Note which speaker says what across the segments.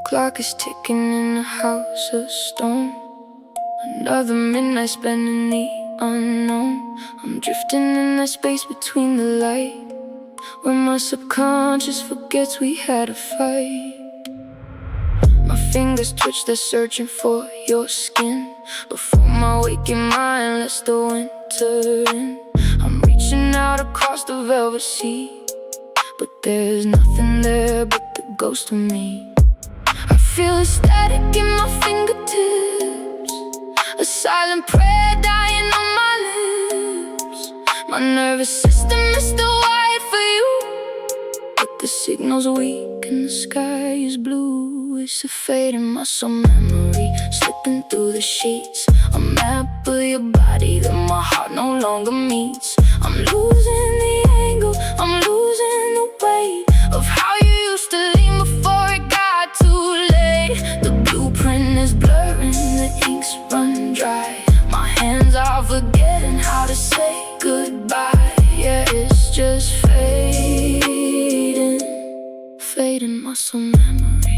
Speaker 1: Clock is ticking in a house of stone. Another midnight spent in the unknown. I'm drifting in that space between the light, where my subconscious forgets we had a fight. My fingers twitch, they're searching for your skin. Before my waking mind lets the winter in. I'm reaching out across the velvet sea, but there's nothing there but the ghost of me. I feel a static in my fingertips, a silent prayer dying on my lips. My nervous system is still wired for you, but the signal's weak and the sky is blue. It's a fading muscle memory, slipping through the sheets. A map of your body that my heart no longer meets. I'm losing the angle, I'm losing the weight of how you used to lean before it got too late. The blueprint is blurring, the inks run dry. My hands are forgetting how to say goodbye. Yeah, it's just fading, fading muscle memory.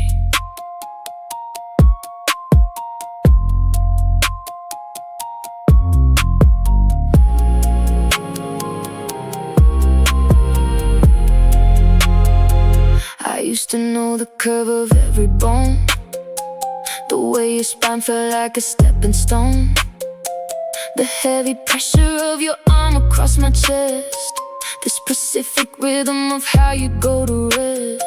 Speaker 1: I used to know the curve of every bone, the way your spine felt like a stepping stone, the heavy pressure of your arm across my chest, the specific rhythm of how you go to rest.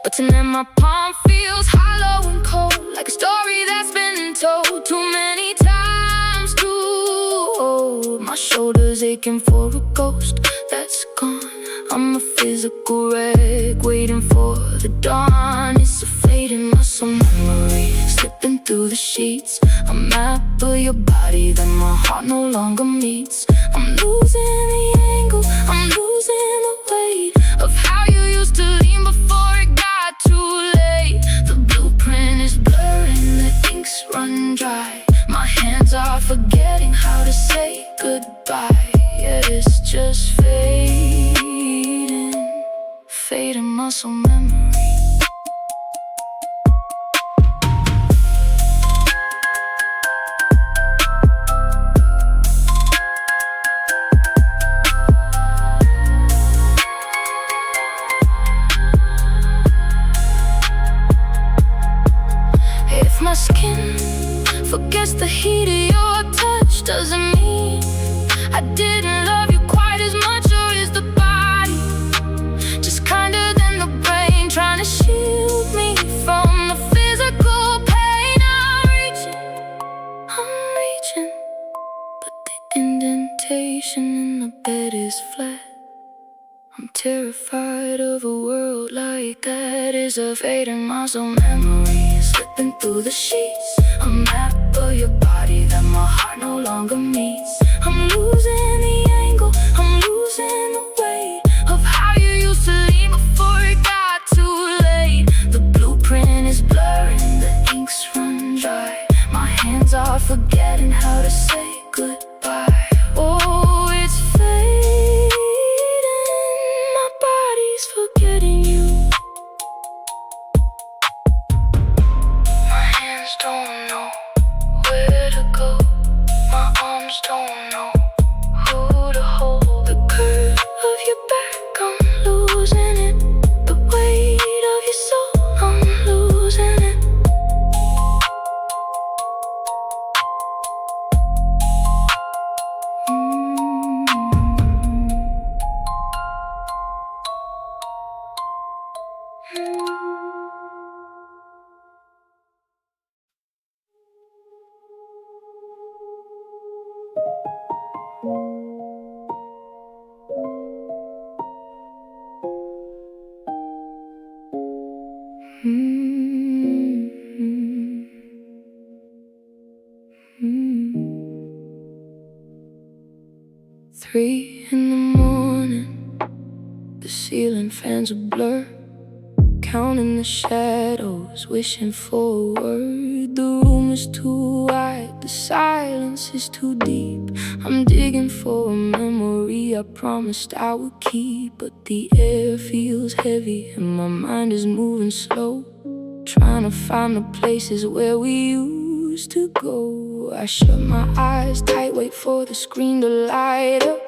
Speaker 1: But tonight my palm feels hollow and cold, like a story that's been told too many times too old. My shoulders aching for a ghost that's gone. I'm a physical wreck waiting for the dawn. It's a fading muscle memory, slipping through the sheets. A map of your body that my heart no longer meets. I'm losing the angle, I'm losing the weight of how you used to lean before it got too late. The blueprint is blurring, the inks run dry. My hands are forgetting how to say goodbye. Yeah, it's just fading, fading muscle memory. If my skin forgets the heat of your touch, doesn't mean I didn't love you quite as much. Or is the body just kinder than the brain, trying to shield me from the physical pain? I'm reaching, but the indentation in the bed is flat. I'm terrified of a world like that. Is a fading muscle memory, slipping through the sheets. A map of your body that my heart no longer meets. I'm losing the angle, I'm losing the weight of how you used to lean before it got too late. The blueprint is blurring, the inks run dry. My hands are forgetting how to say goodbye. Oh, it's fading, my body's forgetting you. My hands don't know where to go, my arms don't know who to hold. The curve of your back, I'm losing it. The weight of your soul, I'm losing it. Three in the morning, the ceiling fans a blur, counting the shadows, wishing for a word. The room is too wide, the silence is too deep. I'm digging for a memory I promised I would keep, but the air feels heavy and my mind is moving slow. trying to find the places where we used to go. I shut my eyes tight, wait for the screen to light up,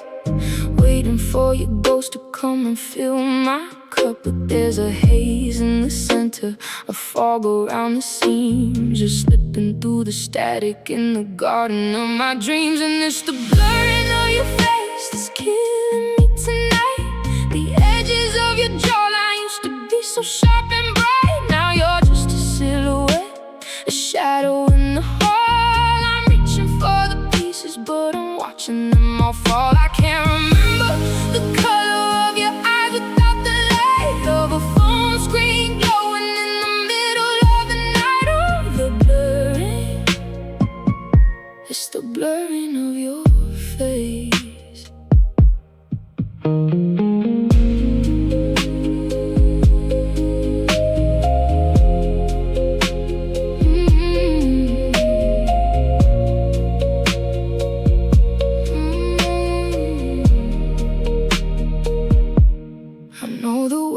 Speaker 1: waiting for your ghost to come and fill my cup. But there's a haze in the center, a fog around the seams, just slipping through the static in the garden of my dreams. And it's the blurring of your face that's killing me tonight. The edges of your jawline used to be so sharp and bright. Now you're just a silhouette, a shadow in the hall. I'm reaching for the pieces, but I'm watching them all fall. I can't remember the color of your eyes without the light of a phone screen glowing in the middle of the night. Oh, the blurring, it's the blurring of your face.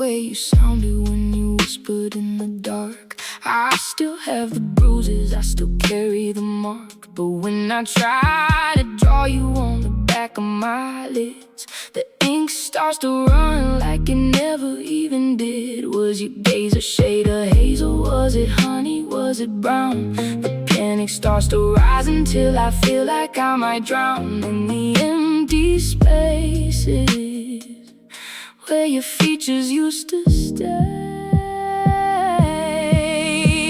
Speaker 1: You sounded when you whispered in the dark. I still have the bruises, I still carry the mark. But when I try to draw you on the back of my lids, the ink starts to run like it never even did. Was your gaze a shade of hazel? Was it honey? Was it brown? The panic starts to rise until I feel like I might drown in the empty spaces where your features used to stay.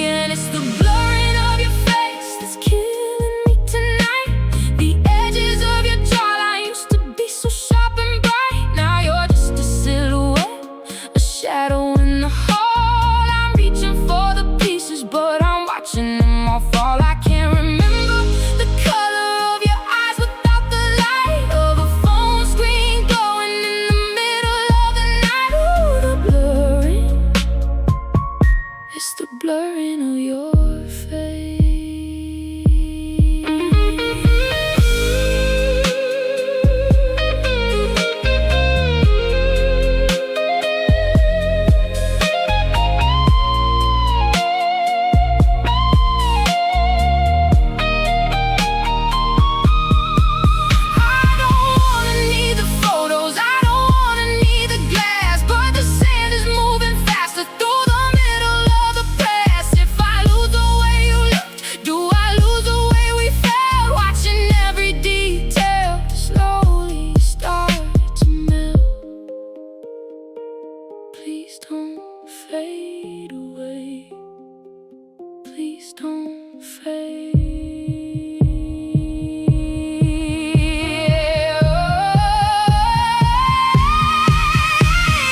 Speaker 1: And it's the blurring of your face that's killing me tonight. The edges of your jawline used to be so sharp and bright. Now you're just a silhouette, a shadow in the hall. I'm reaching for the pieces, but I'm watching them all fall. I can't remember the color of your eyes without the light of a phone screen glowing in the middle of the night. Ooh, the blurring, it's the blurring of your face. Please don't fade away. Please don't fade.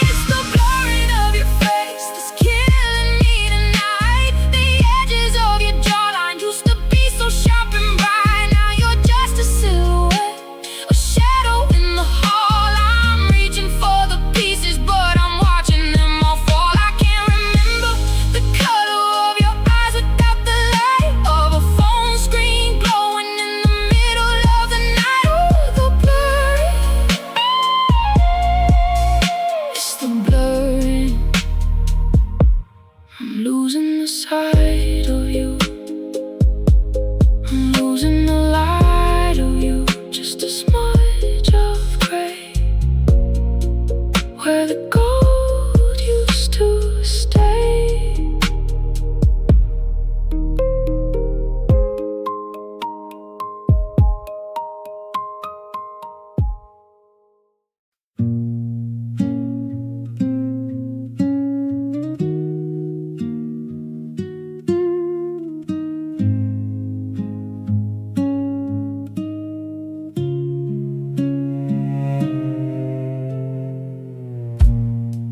Speaker 1: It's the blurring of your face that's killing me tonight. The edges of your jawline used to be so sharp and bright. Now you're just a silhouette, a shadow in the hall. I'm reaching for the pieces, but I'm watching them all fall. I can't remember the color of your eyes without the light of a phone screen glowing in the middle of the night. Ooh, the blurring, it's the blurring. I'm losing the sight of you, I'm losing the light of you. Just a smudge of gray where the gold used to stay.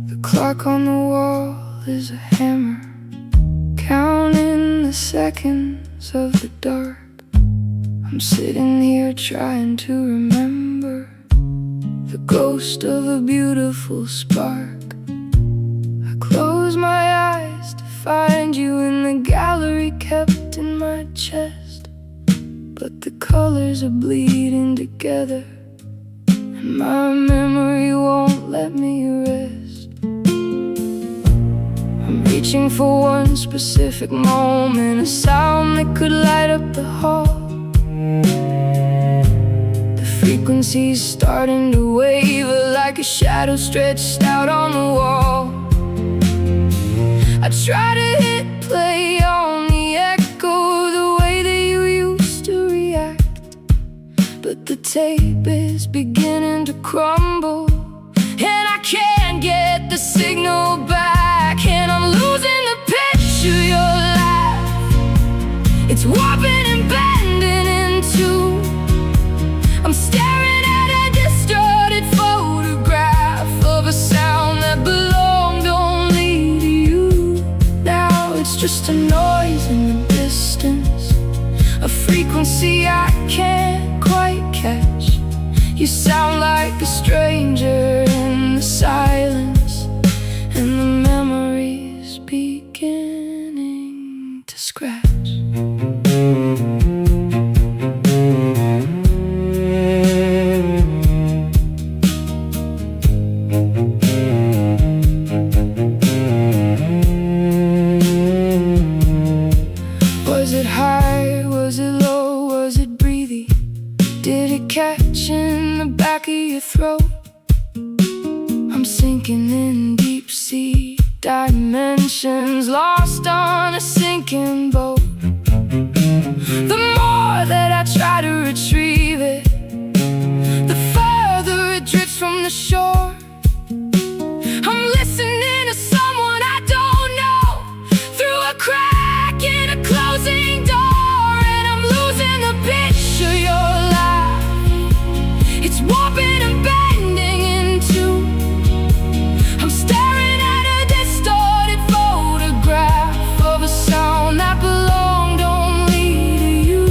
Speaker 1: The clock on the wall is a hammer, counting the seconds of the dark. I'm sitting here trying to remember the ghost of a beautiful spark. I close my eyes to find you in the gallery kept in my chest, but the colors are bleeding together and my memory won't let me rest. I'm reaching for one specific moment, a sound that could light up the hall. The frequency's starting to waver like a shadow stretched out on the wall. I try to hit play on the echo, the way that you used to react, but the tape is beginning to crumble, and I can't get the signal back, and I'm losing the pitch of your laugh. It's warping and bending in two. I'm staring at a distorted photograph of a sound that belonged only to you. Now it's just a noise in the distance, a frequency I can't quite catch. You sound like a stranger in the silence, and the memory's beginning to scratch. Was it high? Was it low? Was it breathy? Did it catch in the back of your throat? I'm sinking in deep sea dimensions, lost on a sinking boat. The more that I try to retrieve it, the further it drifts from the shore. I'm listening to someone I don't know through a crack in a closing door, and I'm losing the pitch of your laugh. It's warping and bending in two. I'm staring at a distorted photograph of a sound that belonged only to you.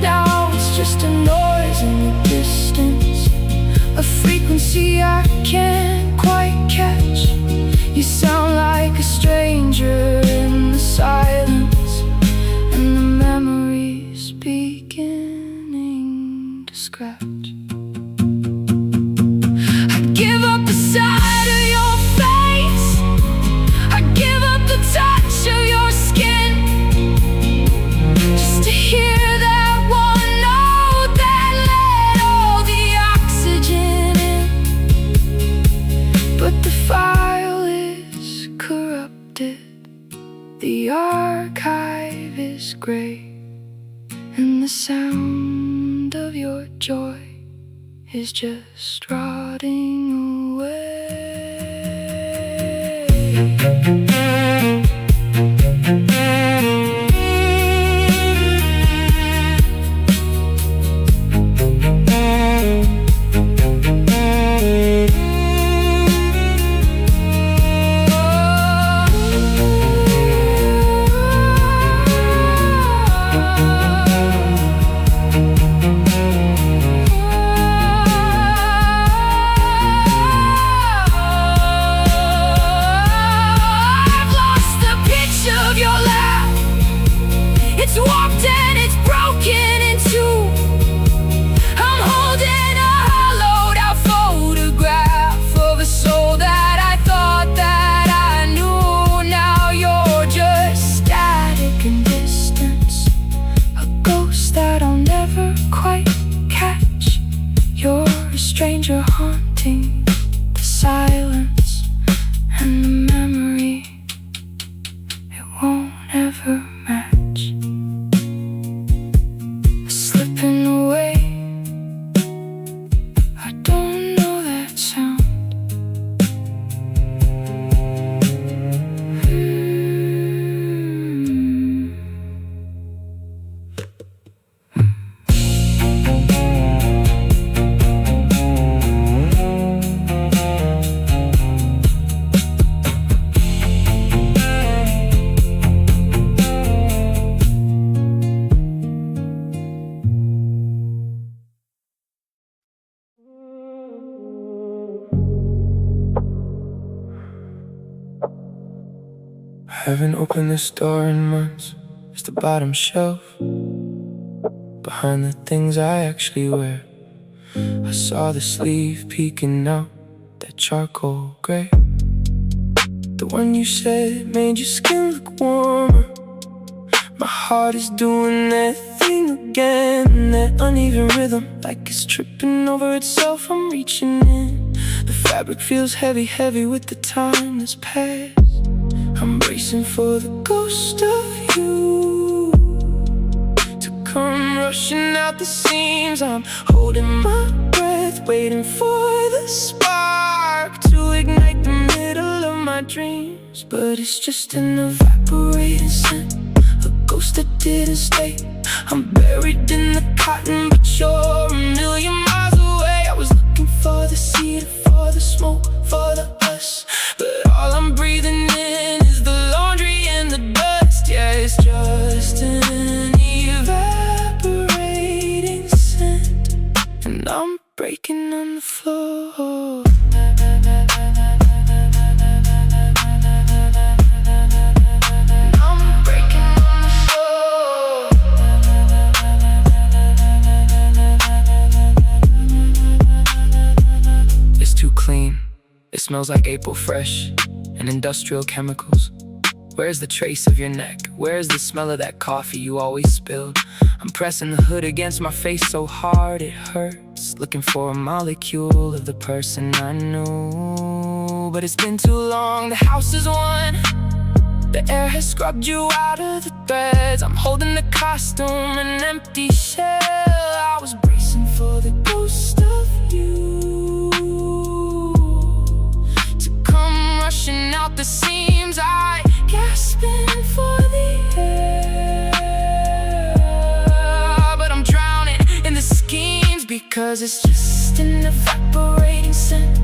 Speaker 1: Now it's just a noise in the distance, a frequency I can't quite catch. You sound like a stranger in the silence, and the memory's beginning to scratch. I give up the sight of your face, I give up the touch of your skin, just to hear that one note that let all the oxygen in. But the file is corrupted, the archive is gray, and the sound of your joy is just rotting away. It's warped and it's broken in two. I'm holding a hollowed out photograph of a soul that I thought that I knew. Now you're just static and distance, a ghost that I'll never quite catch. You're a stranger haunting the silence, and the memory, it won't ever match. Slipping away, I don't know that sound. I haven't opened this door in months. It's the bottom shelf behind the things I actually wear. I saw the sleeve peeking out, that charcoal gray. The one you said made your skin look warmer. My heart is doing that thing again, that uneven rhythm, like it's tripping over itself. I'm reaching in. The fabric feels heavy, heavy with the time that's passed. I'm bracing for the ghost of you to come rushing out the seams. I'm holding my breath, waiting for the spark to ignite the middle of my dreams. But it's just an evaporating scent, a ghost that didn't stay. I'm buried in the cotton, but you're a million miles away. I was looking for the cedar, for the smoke, for the us, but all I'm breathing in is the laundry and the dust. Yeah, it's just an evaporating scent, and I'm breaking on the floor. It smells like April fresh and industrial chemicals. Where's the trace of your neck? Where's the smell of that coffee you always spilled? I'm pressing the hood against my face so hard it hurts, looking for a molecule of the person I knew. But it's been too long, the house is one. The air has scrubbed you out of the threads. I'm holding the costume, an empty shell. I was bracing for the ghost of you rushing out the seams. I gasping for the air, but I'm drowning in the schemes, because it's just an evaporating scent,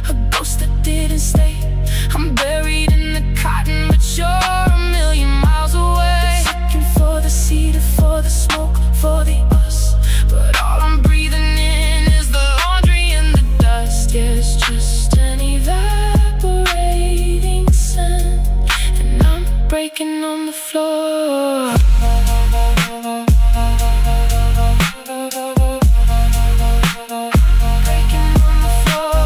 Speaker 1: a ghost that didn't stay. I'm buried in the cotton, but you're a million miles away. Looking for the cedar, for the smoke, for the us, but all I'm breathing in is the laundry and the dust. Yeah, it's just an evaporating scent, and I'm breaking on the floor. Breaking on the floor.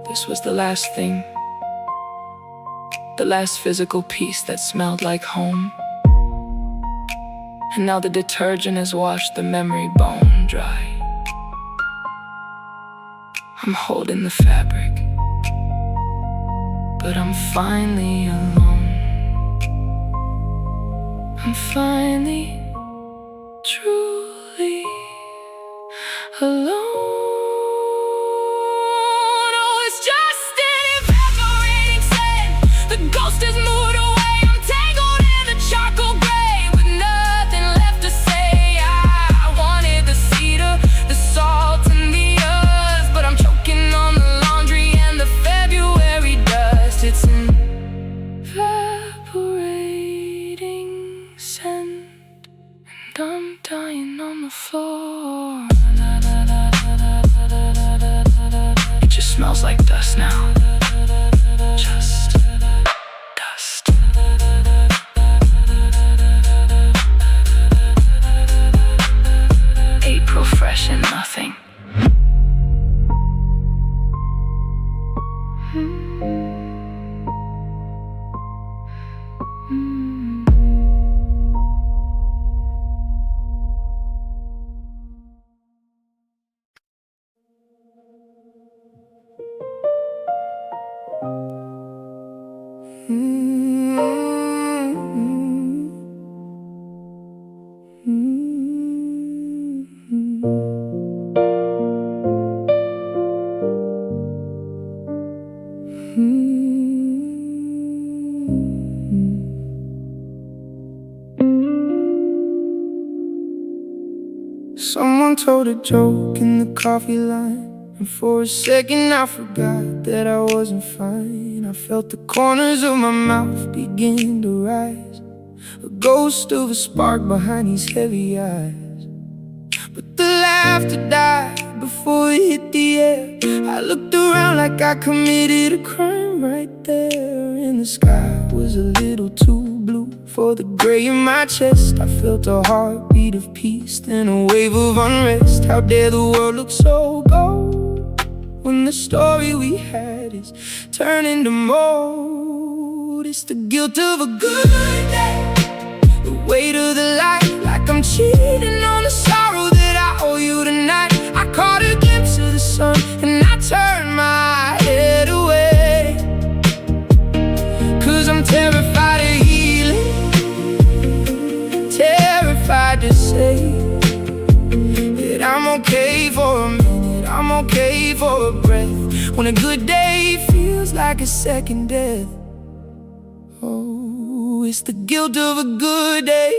Speaker 1: This was the last thing, the last physical piece that smelled like home. And now the detergent has washed the memory bone dry. I'm holding the fabric, but I'm finally alone. I'm finally, truly alone. Oh, it's just an evaporating scent. The ghost has moved away. I'm tangled in the charcoal gray with nothing left to say. I wanted the cedar, the salt and the earth, but I'm choking on the laundry and the February dust. It's an evaporating scent, and I'm dying on the floor. It just smells like dust now. Just dust. April fresh and nothing. Someone told a joke in the coffee line, and for a second I forgot that I wasn't fine. I felt the corners of my mouth begin to rise, a ghost of a spark behind these heavy eyes. But the laughter died before it hit the air. I looked around like I committed a crime right there, and the sky was a little too blue for the gray in my chest. I felt a heartbeat of peace, then a wave of unrest. How dare the world look so gold when the story we had is turning to mold. It's the guilt of a good day, the weight of the light, like I'm cheating on the sorrow that I owe you tonight. I caught a glimpse of the sun and I turned my head away, 'cause I'm terrified of healing, terrified to say that I'm okay for a minute, I'm okay for a breath, when a good day feels like a second death. Oh, it's the guilt of a good day.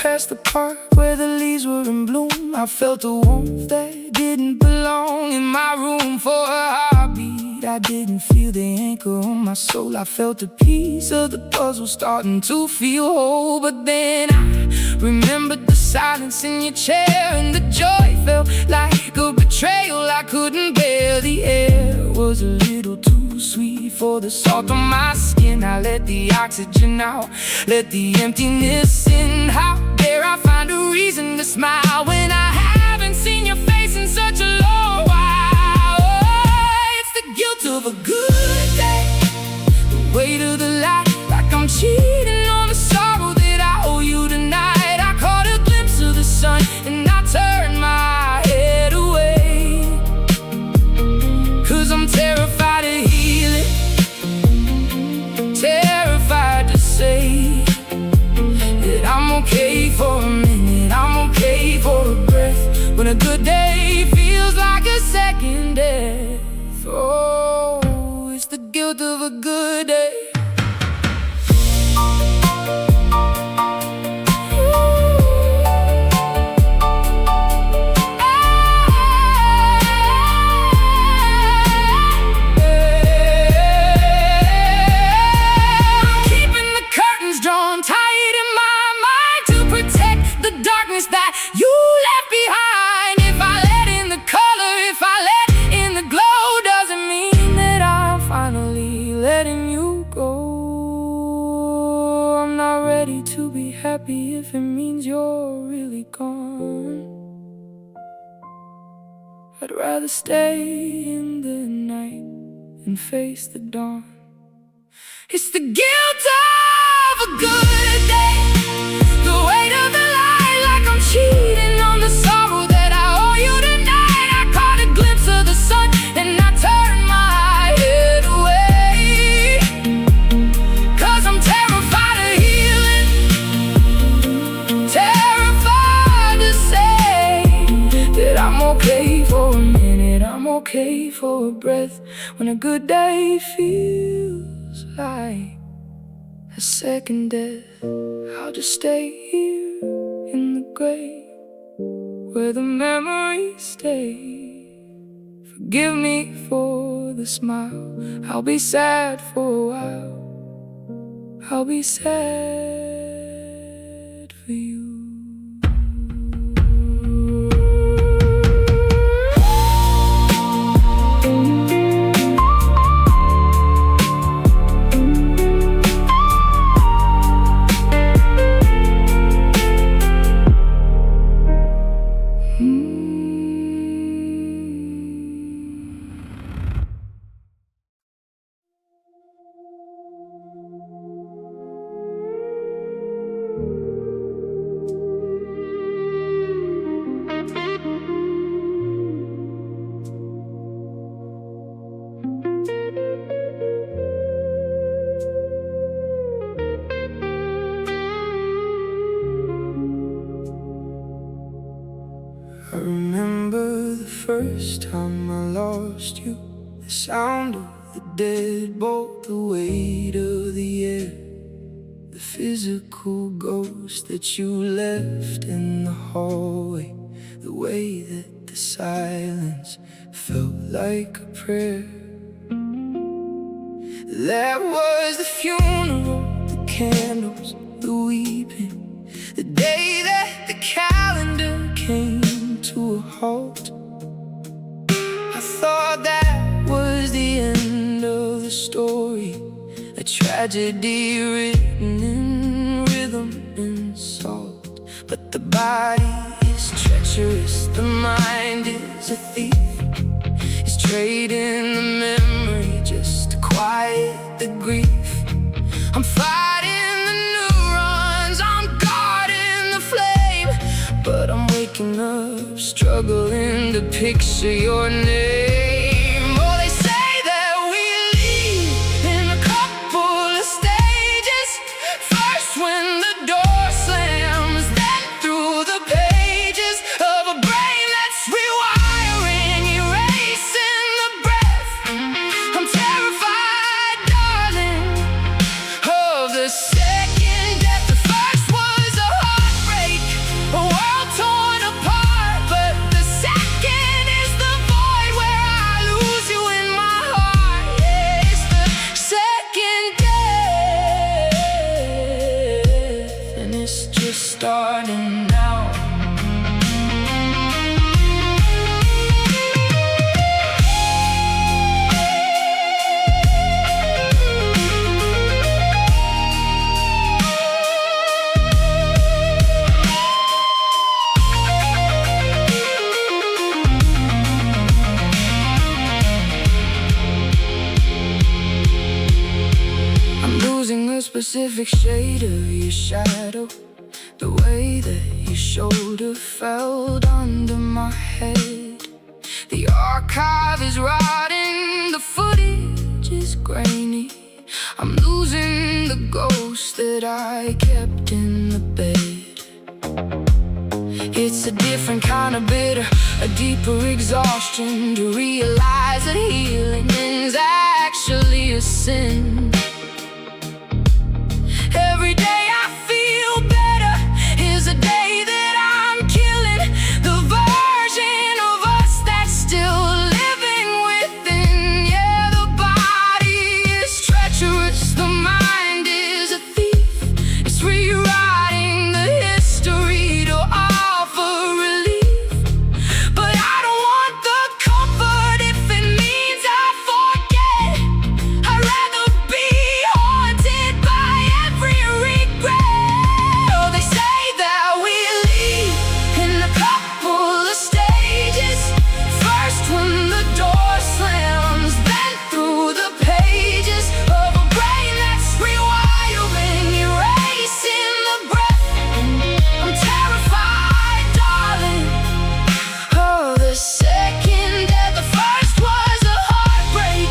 Speaker 1: Past the park where the leaves were in bloom, I felt a warmth that didn't belong in my room. For a heartbeat, I didn't feel the anchor on my soul. I felt a piece of the puzzle starting to feel whole. But then I remembered the silence in your chair, and the joy felt like a betrayal I couldn't bear. The air was a little too sweet for the salt on my skin. I let the oxygen out, let the emptiness in. How dare I find a reason to smile when I haven't seen your face in such a long while? Oh, it's the guilt of a good day, the weight of the light, like I'm cheating on the sorrow that I owe you tonight. I caught a glimpse of the sun and I turned my head away, 'cause I'm terrified of healing, terrified to say that I'm okay for a minute, I'm okay for a breath, when a good day feels like a second death. Oh, it's the guilt of a good day. That you left behind. If I let in the color, if I let in the glow, doesn't mean that I'm finally letting you go. I'm not ready to be happy if it means you're really gone. I'd rather stay in the night and face the dawn. It's the guilt of a good day, the weight of the light, like I'm cheating on the sorrow that I owe you tonight. I caught a glimpse of the sun and I turned my head away, 'cause I'm terrified of healing, terrified to say that I'm okay for a minute, I'm okay for a breath, when a good day feels like a second death. I'll just stay here in the grave, where the memories stay. Forgive me for the smile, I'll be sad for a while, I'll be sad for you. I remember the first time I lost you, the sound of the deadbolt, the weight of the air, the physical ghost that you left in the hallway, the way that the silence felt like a prayer. That was the funeral, the candles, the weeping, the day that the calendar came to a halt. I thought that was the end of the story, a tragedy written in rhythm and salt. But the body is treacherous, the mind is a thief. It's trading the memory just to quiet the grief. I'm fighting the neurons, I'm guarding the flame, but I'm waking up, struggling to picture your name. Oh, they say that we leave in a couple of stages. First when the door slams, then through the pages of a brain that's rewiring, erasing the breath. I'm terrified, darling, of the second death. The first was a heartbreak, a world torn apart, but the second is the void where I lose you in my heart. Yeah, it's the second death, and it's just starting now. I'm losing a specific shade of your shadow, the way that your shoulder fell under my head. The archive is rotting, the footage is grainy. I'm losing the ghost that I kept in the bed. It's a different kind of bitter, a deeper exhaustion to realize that healing is actually a sin. Every day I feel better is a day that I'm killing the version of us that's still living within. Yeah, the body is treacherous, the mind is a thief. It's rewriting the history to offer relief. But I don't want the comfort if it means I forget. I'd rather be haunted by every regret. Oh, they say that we leave in a couple of stages. First when the door slams, then through the pages of a brain that's rewiring, erasing the breath. I'm terrified, darling, of the second death. The first was a heartbreak,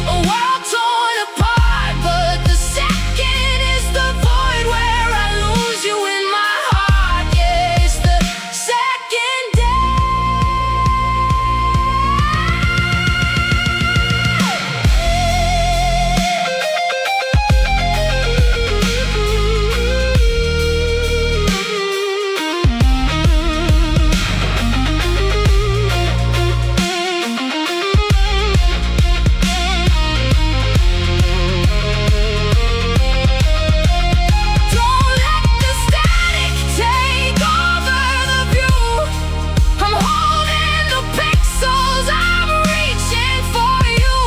Speaker 1: a world torn apart, but the second is the void where I lose you in my heart. Yeah, it's the second death. Don't let the static take over the view. I'm holding the pixels, I'm reaching for you,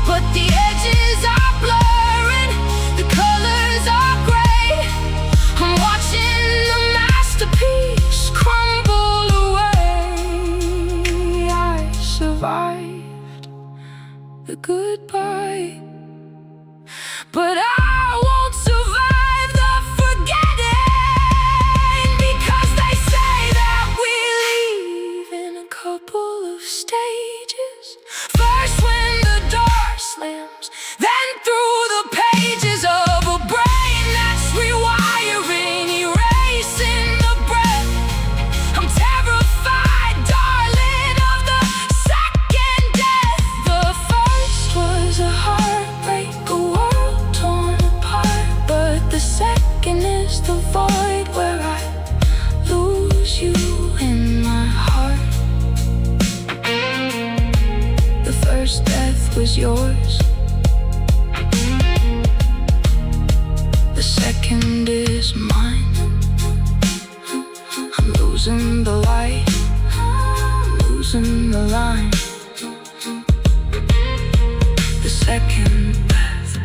Speaker 1: but the edges are blurring, the colors are gray. I'm watching the masterpiece crumble away. I survived the goodbye, but I won't survive the forgetting, because they say that we leave in a couple of stages. First when the door slams, then through the pages of a brain that's rewiring, erasing the breath. I'm terrified, darling, of the second death. The first was a heartbreak, a world torn apart, but the second is the void where I lose you in my heart. The first death was yours, the second the light, losing the line. The second breath.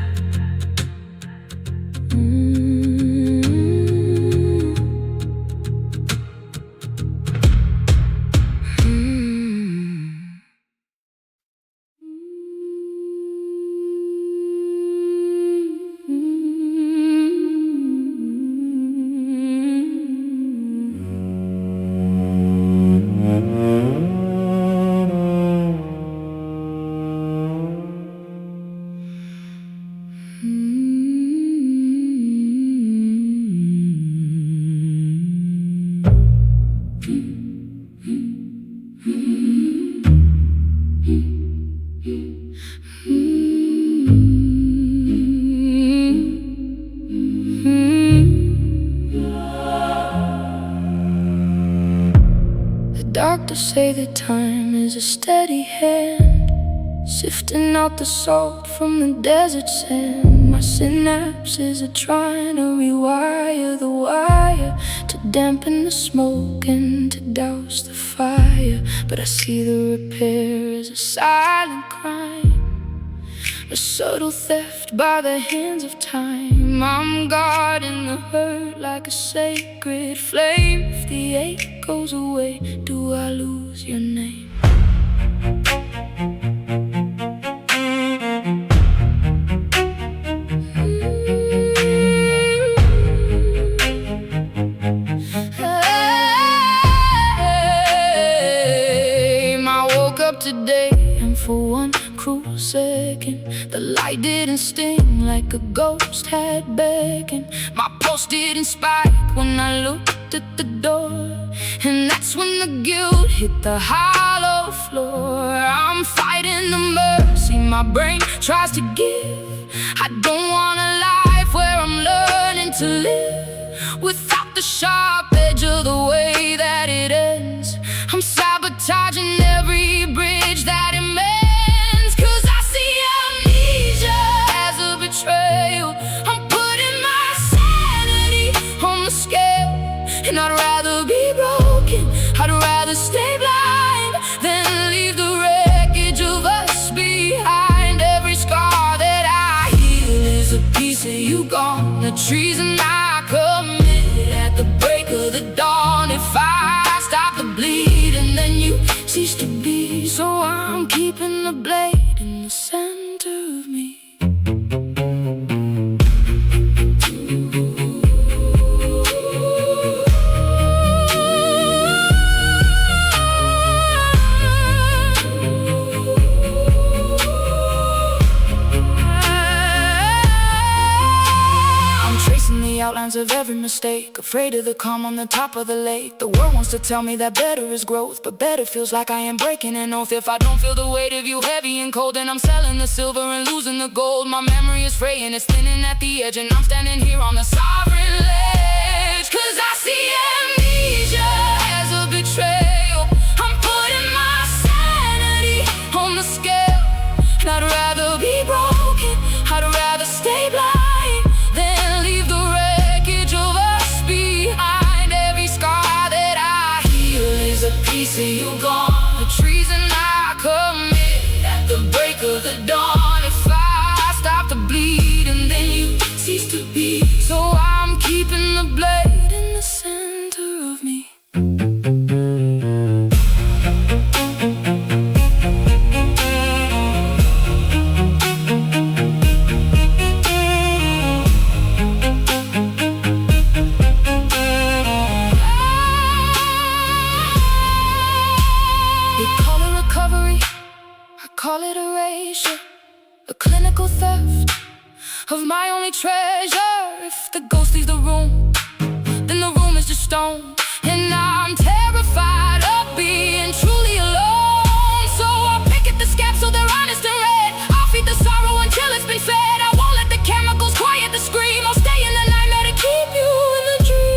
Speaker 1: Doctors say that time is a steady hand, sifting out the salt from the desert sand. My synapses are trying to rewire the wire, to dampen the smoke and to douse the fire. But I see the repair as a silent crime, a subtle theft by the hands of time. I'm guarding the hurt like a sacred flame. If the ache goes away, do I lose your name? I woke up today, and for one cruel second, the light didn't sting like a ghost had beckoned. My pulse didn't spike when I looked at the door, and that's when the guilt hit the hollow floor. I'm fighting the mercy my brain tries to give. I don't want a life where I'm learning to live without the sharp edge of the way that it ends. I'm sabotaging every bridge that it mends, 'cause I see amnesia as a betrayal. I'm putting my sanity on the scale, and I'd rather be broken, I'd rather stay blind than leave the wreckage of us behind. Every scar that I heal is a piece of you gone, the treason I committed at the break of the dawn. If I stop the bleeding, then you cease to be. So I'm keeping the blade in the center of me. Outlines of every mistake, afraid of the calm on the top of the lake. The world wants to tell me that better is growth, but better feels like I am breaking an oath. If I don't feel the weight of you heavy and cold, then I'm selling the silver and losing the gold. My memory is fraying, it's thinning at the edge, and I'm standing here on the sovereign ledge. 'Cause I see amnesia as a betrayal. I'm putting my sanity on the scale, and I'd rather be broken, I'd rather stay blind than leave the wreckage of us behind. Every scar that I heal is a piece of you gone, the treason I commit at the break of the dawn. If I stop the bleed, and then you cease to be. So I'm keeping the blade in the center of me. Call it erasure, a clinical theft of my only treasure. If the ghost leaves the room, then the room is just stone, and I'm terrified of being truly alone. So I'll pick at the scabs so they're honest and red. I'll feed the sorrow until it's been fed. I won't let the chemicals quiet the scream. I'll stay in the nightmare to keep you in the dream.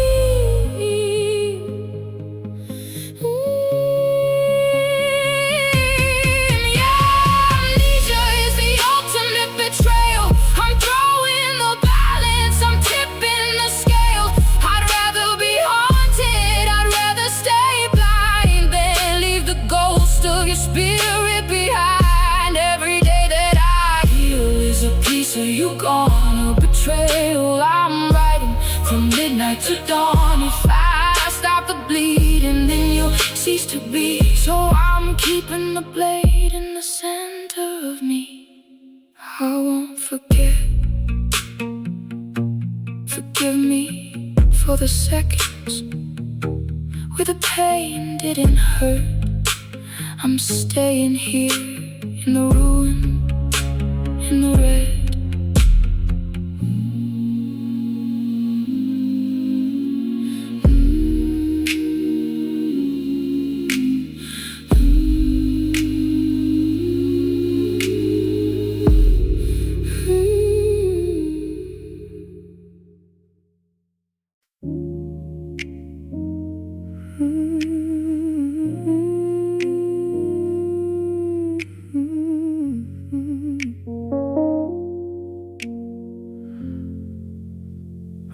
Speaker 1: Betrayal. I'm throwing the balance, I'm tipping the scale. I'd rather be haunted cease to be. So I'm keeping the blade in the center of me. I won't forget. Forgive me for the seconds where the pain didn't hurt. I'm staying here in the ruin, in the red.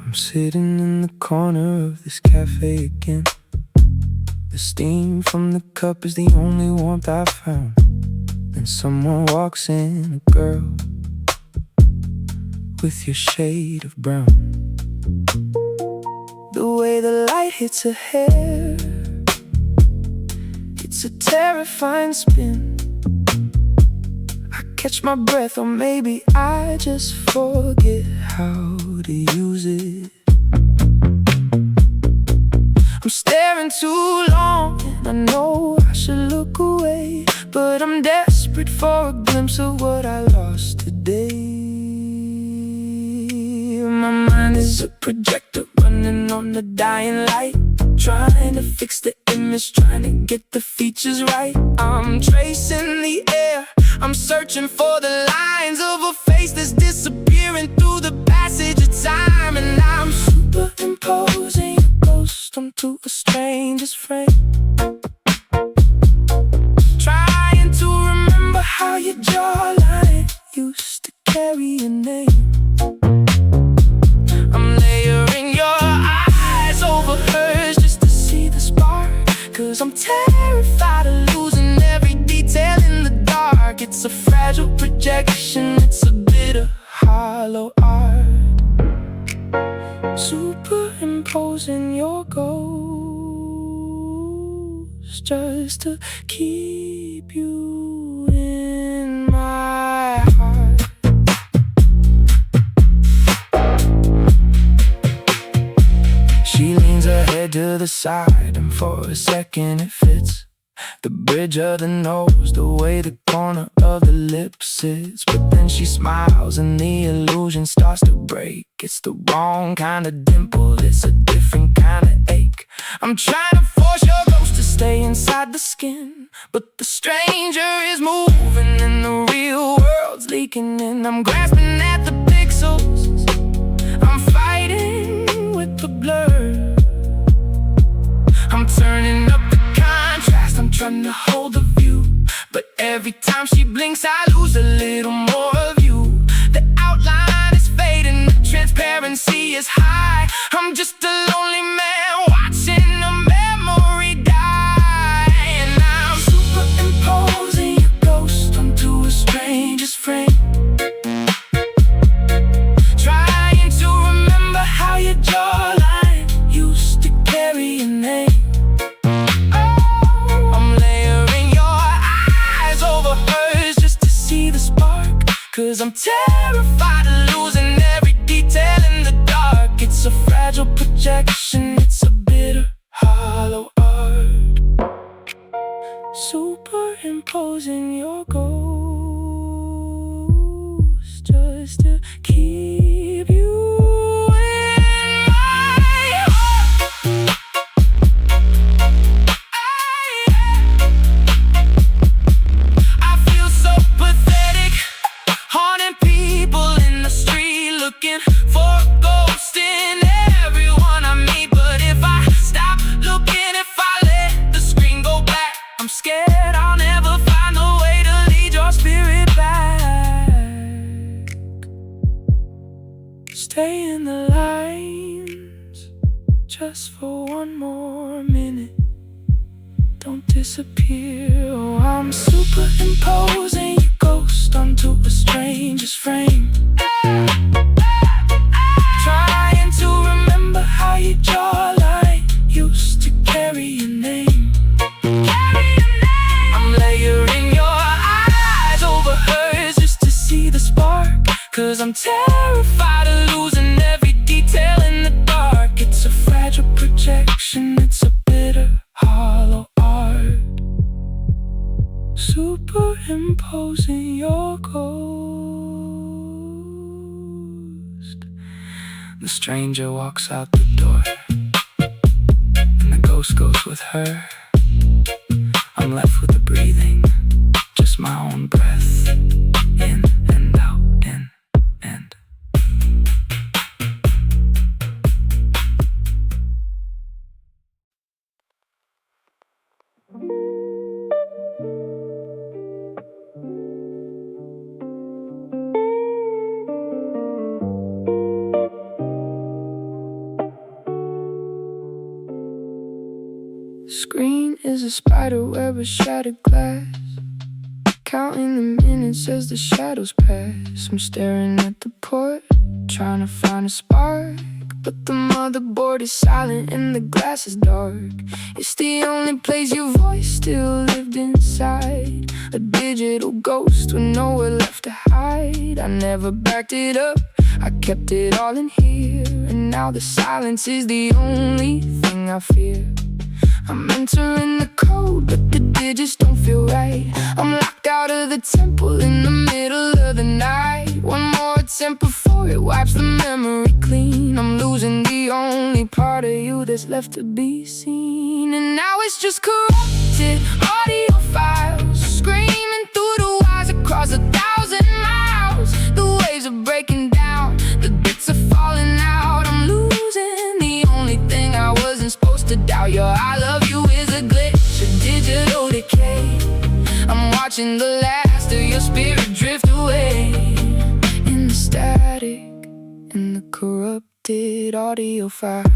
Speaker 2: I'm sitting in the corner of this cafe again. The steam from the cup is the only warmth I've found. Then someone walks in, a girl with your shade of brown. The way the light hits her hair, it's a terrifying spin. I catch my breath, or maybe I just forget how to use it. I'm staring too long, and I know I should look away, but I'm desperate for a glimpse of what I lost today. My mind is a projector running on the dying light, trying to fix the image, trying to get the features right. I'm tracing the air, I'm searching for the lines of a face that's disappearing through the passage of time. And I'm superimposing a ghost onto a stranger's frame, trying to remember how your jawline used to carry your name. I'm layering your eyes over hers just to see the spark, 'cause I'm terrified of losing every detail in the dark. It's a fragile projection, it's a bit of hollow art. Superimposing your ghost just to keep you in my heart. She leans her head to the side, and for a second it fits. The bridge of the nose, the way the corner of the lip sits. But then she smiles and the illusion starts to break. It's the wrong kind of dimple, it's a different kind of ache. I'm trying to force your ghost to stay inside the skin, but the stranger is moving and the real world's leaking in. I'm grasping at the pixels, I'm fighting with the blur. I'm turning up the contrast, I'm trying to hold the view, but every time she blinks I lose a little more of you. The outline is fading, the transparency is high. I'm just a lonely man watching a memory die. And I'm superimposing a ghost onto a stranger's frame, trying to remember how your jawline used to carry your name. Cause I'm terrified of losing every detail in the dark. It's a fragile projection, it's a bitter hollow art. Superimposing your ghost just to keep you in my heart. I feel so pathetic, haunting people in the street, looking for a ghost in everyone I meet. But if I stop looking, if I let the screen go black, I'm scared I'll never find a way to lead your spirit back. Stay in the lines just for one more minute, don't disappear. Oh, I'm superimposing your ghost onto a stranger's frame, trying to remember how your jawline used to carry your name. I'm terrified of losing every detail in the dark. It's a fragile projection, it's a bitter, hollow art, superimposing your ghost. The stranger walks out the door, and the ghost goes with her. I'm left with the breathing, just my own breath, in and out, in and.
Speaker 1: Screen is a spider web of shattered glass, counting the minutes as the shadows pass. I'm staring at the port, trying to find a spark, but the motherboard is silent and the glass is dark. It's the only place your voice still lived inside, a digital ghost with nowhere left to hide. I never backed it up, I kept it all in here, and now the silence is the only thing I fear. I'm entering the code, but the digits don't feel right. I'm locked out of the temple in the middle of the night. One more attempt before it wipes the memory clean. I'm losing the only part of you that's left to be seen. And now it's just corrupted audio files, screaming through the wires across 1,000 miles. The waves are breaking down, the bits are falling out. I'm losing the only thing I wasn't supposed to doubt. Your I love you is a glitch, a digital decay. I'm watching the last of your spirit drift away, in the static, in the corrupted audio files.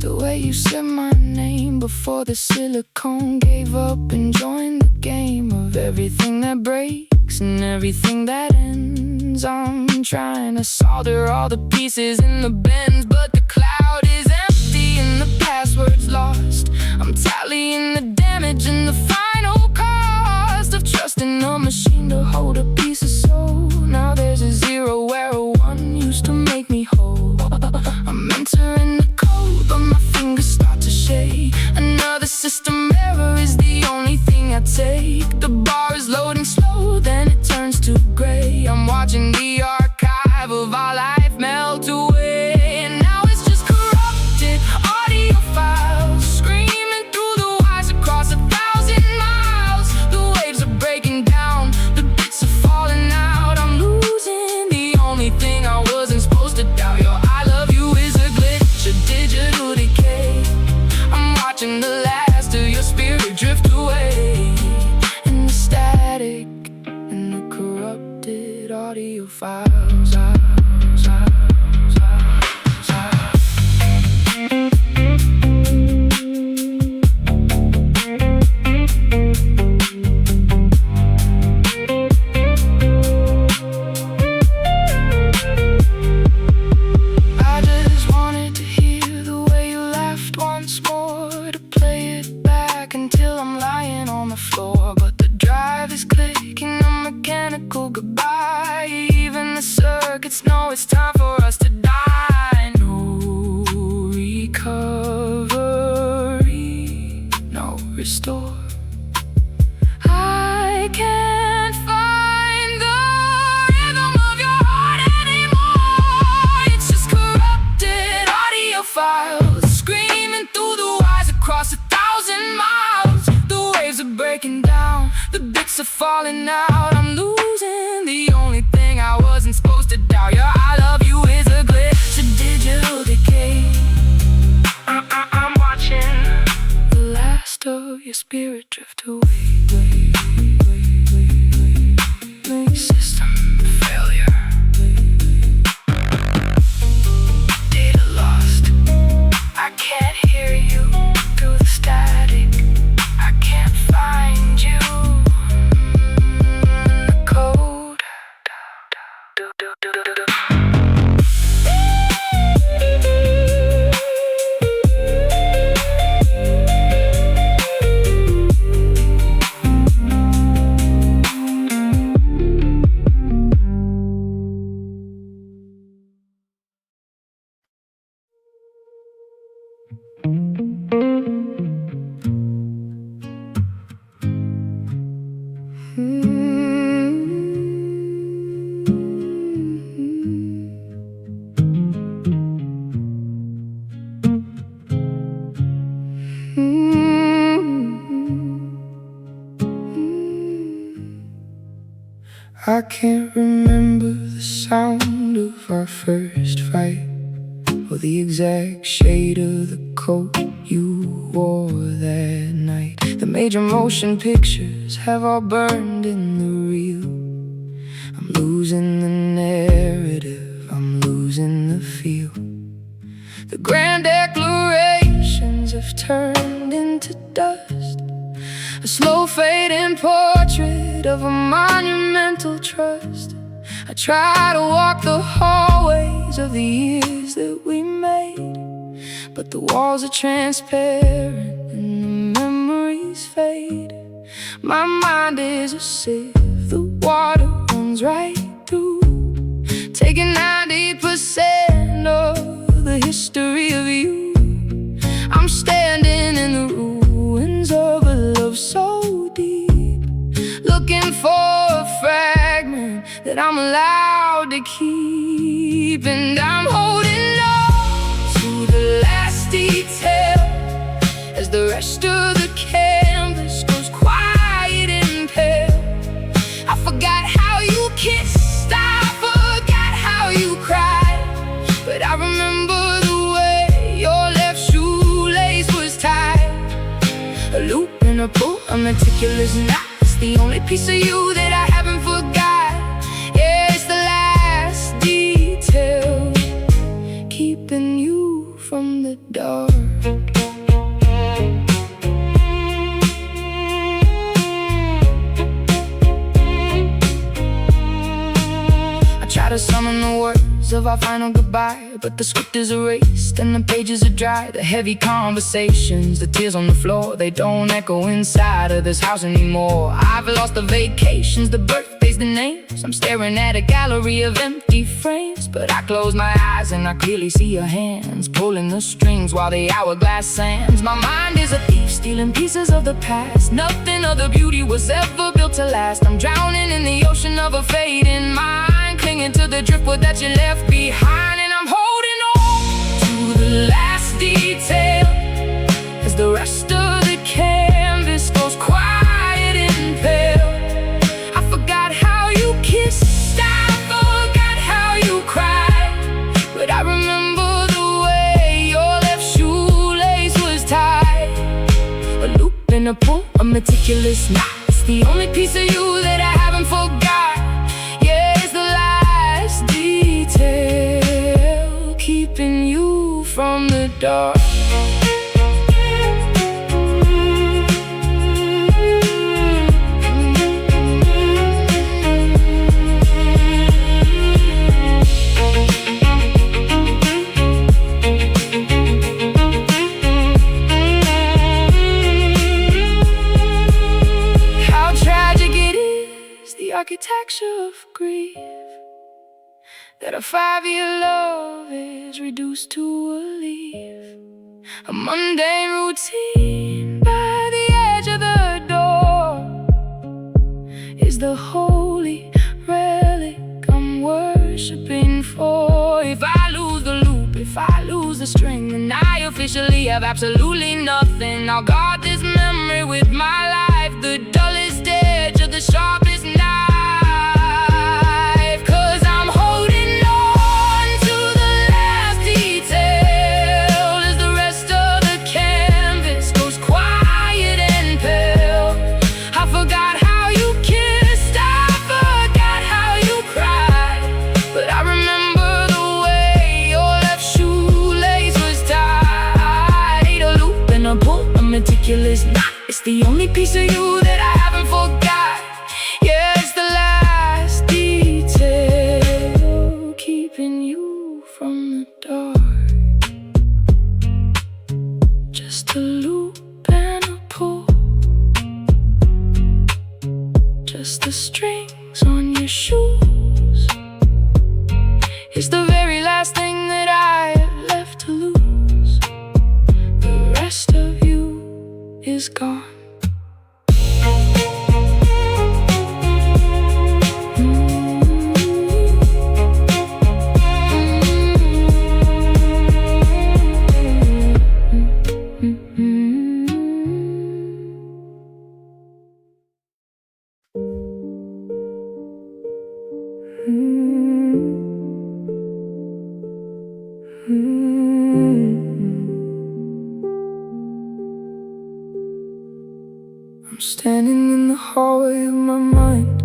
Speaker 1: The way you said my name before the silicone gave up and joined the game of everything that breaks and everything that ends. I'm trying to solder all the pieces in the bends, but the cloud is empty and the password's lost. I'm tallying the damage and the final cost of trusting a machine to hold a piece of soul. Now there's a zero where a one used to make me whole. I'm entering the code, but my fingers start to shake. Another system error is the only thing I take. The bar is loading slow, then it turns to gray. I'm watching the archive of our life melt away, and now it's just corrupted audio files, screaming through the wires across 1,000 miles. The waves are breaking down, the bits are falling out. I'm losing the only thing I wasn't supposed to doubt. Your I love you is a glitch, a digital decay. I'm watching the last of your spirit drift away, in the static, in the corrupted audio files. Until I'm lying on the floor, but the drive is clicking a mechanical goodbye. Even the circuits know it's time for us to die. No recovery, no restore. I can't find the rhythm of your heart anymore. It's just corrupted audio files, screaming through the wires across 1,000 miles. Breaking down, the bits are falling out. I'm losing the only thing I wasn't supposed to doubt. Your I love you is a glitch, a digital decay. I'm watching the last of your spirit drift away. System failure, data lost. I can't hear you through the static. I can't find you. The code
Speaker 2: I can't remember the sound of our first fight, or the exact shade of the coat you wore that night. The major motion pictures have all burned in the reel. I'm losing the narrative, I'm losing the feel. The grand declarations have turned into dust, a slow fading portrait of a monumental trust. I try to walk the hallways of the years that we made, but the walls are transparent and the memories fade. My mind is a sieve, the water runs right through, taking 90% of the history of you. I'm standing in the ruins of a love so deep, looking for a fragment that I'm allowed to keep. And I'm holding on to the last detail as the rest of the canvas goes quiet and pale. I forgot how you kissed, I forgot how you cried, but I remember the way your left shoelace was tied. A loop and a pull, a meticulous knot, it's the only piece of you that I haven't forgot. Yeah, it's the last detail, keeping you from the dark. I try to summon the words of our final goodbye, but the script is erased and the pages are dry. The heavy conversations, the tears on the floor, they don't echo inside of this house anymore. I've lost the vacations, the birthdays, the names. I'm staring at a gallery of empty frames, but I close my eyes and I clearly see your hands pulling the strings while the hourglass sands. My mind is a thief, stealing pieces of the past. Nothing of the beauty was ever built to last. I'm drowning in the ocean of a fading mind, clinging to the driftwood that you left behind. And I'm holding on to the last detail as the rest of the canvas goes quiet and pale. I forgot how you kissed, I forgot how you cried, but I remember the way your left shoelace was tied. A loop and a pull, a meticulous knot, it's the only piece of you that I haven't forgot. Yeah, it's the last detail, keeping you from the dark. How tragic it is, the architecture of grief, that a 5-year love is reduced to a leaf, a mundane routine by the edge of the door is the holy relic I'm worshiping for. If I lose the loop, if I lose the string, then I officially have absolutely nothing. I'll guard this memory with my life, the dullest edge of the sharpest knife. It's the only piece of you that I haven't forgot. Yeah, it's the last detail, keeping you from the dark. Just a loop and a pull, just the strings on your shoes. It's the very last thing that I have left to lose. The rest of you is gone.
Speaker 1: I'm standing in the hallway of my mind,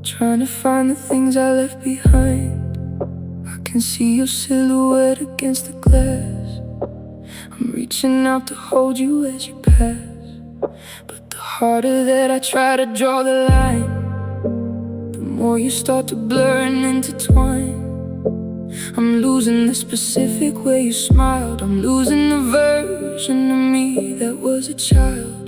Speaker 1: trying to find the things I left behind. I can see your silhouette against the glass. I'm reaching out to hold you as you pass, but the harder that I try to draw the line, the more you start to blur and intertwine. I'm losing the specific way you smiled. I'm losing the version of me that was a child.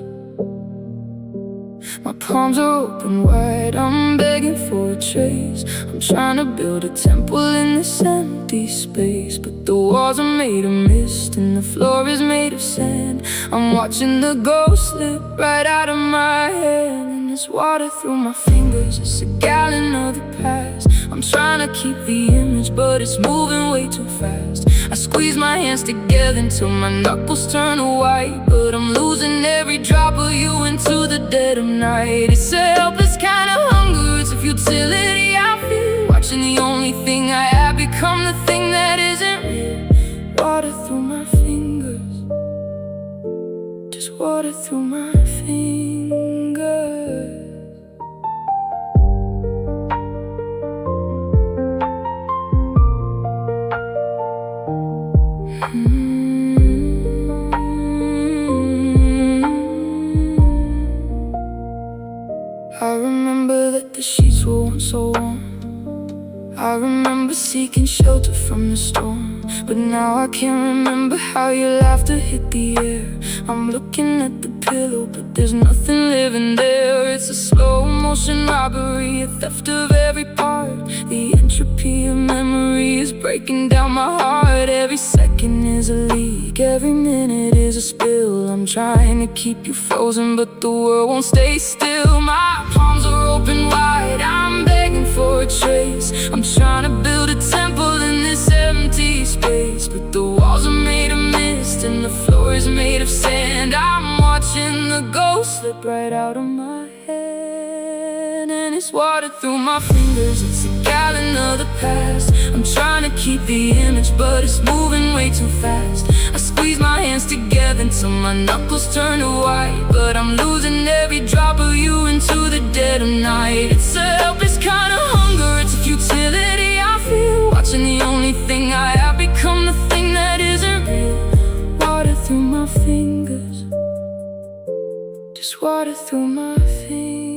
Speaker 1: My palms are open wide, I'm begging for a trace. I'm trying to build a temple in this empty space, but the walls are made of mist and the floor is made of sand. I'm watching the ghost slip right out of my hand, and there's water through my fingers, it's a gallon of the past. I'm trying to keep the image, but it's moving way too fast. I squeeze my hands together until my knuckles turn white, but I'm losing every drop of you into the dead of night. It's a helpless kind of hunger, it's a futility I feel, watching the only thing I have become the thing that isn't real. Water through my fingers, just water through my fingers. I remember that the sheets were once so warm. I remember seeking shelter from the storm, but now I can't remember how your laughter hit the air. I'm looking at the pillow, but there's nothing living there. It's a slow motion robbery, a theft of every part. The entropy of memory is breaking down my heart. Every second is a leak, every minute is a spill. I'm trying to keep you frozen, but the world won't stay still. My palms are open wide, I'm begging for a trace. I'm trying to build a temple in this empty space, but the walls are made of mist and the floor is made of sand. I'm watching the ghost slip right out of my head, and it's water through my fingers, it's a gallon of the past. I'm trying to keep the image, but it's moving way too fast. I squeeze my hands together until my knuckles turn to white, but I'm losing every drop of you into the dead of night. It's a helpless kind of hunger, it's a futility I feel, watching the only thing I have become the thing that isn't real. Water through my fingers, just water through my fingers.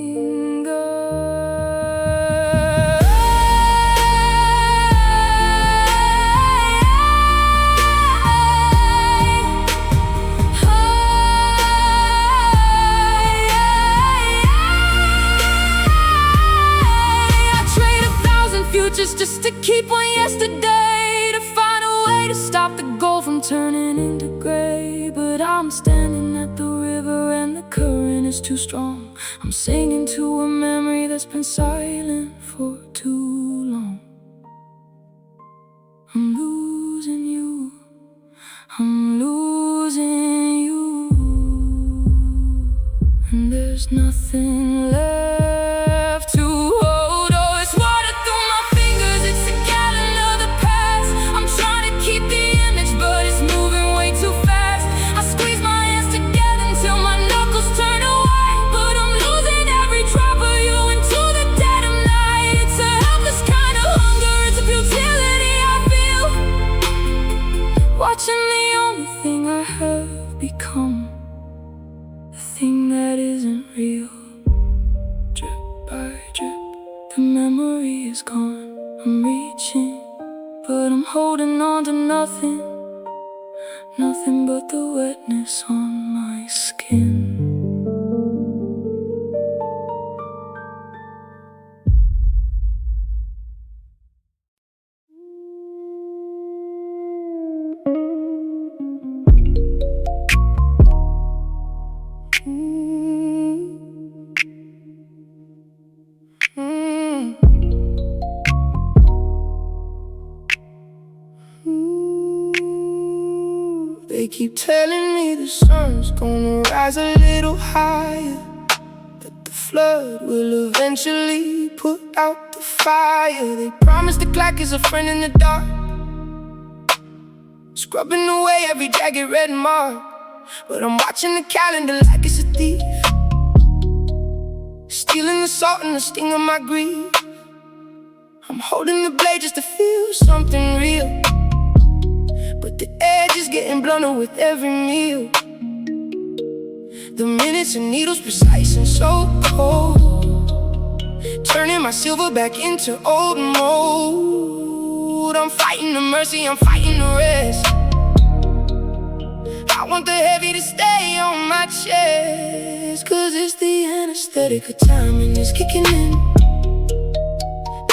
Speaker 1: Just to keep one yesterday, to find a way to stop the gold from turning into gray. But I'm standing at the river and the current is too strong. I'm singing to a memory that's been silent for too long. I'm losing you, I'm losing you, and there's nothing left to hold. Watching the only thing I have become the thing that isn't real. Drip by drip, the memory is gone. I'm reaching, but I'm holding on to nothing. Nothing but the wetness on my skin. They keep telling me the sun's gonna rise a little higher, that the flood will eventually put out the fire. They promise the clock is a friend in the dark, scrubbing away every jagged red mark.
Speaker 2: but I'm watching the calendar like it's a thief, stealing the salt and the sting of my grief. I'm holding the blade just to feel something real, but the edge is getting blunter with every meal. The minutes and needles precise and so cold, turning my silver back into old mold. I'm fighting the mercy, I'm fighting the rest. I want the heavy to stay on my chest, 'cause it's the anesthetic of time and it's kicking in,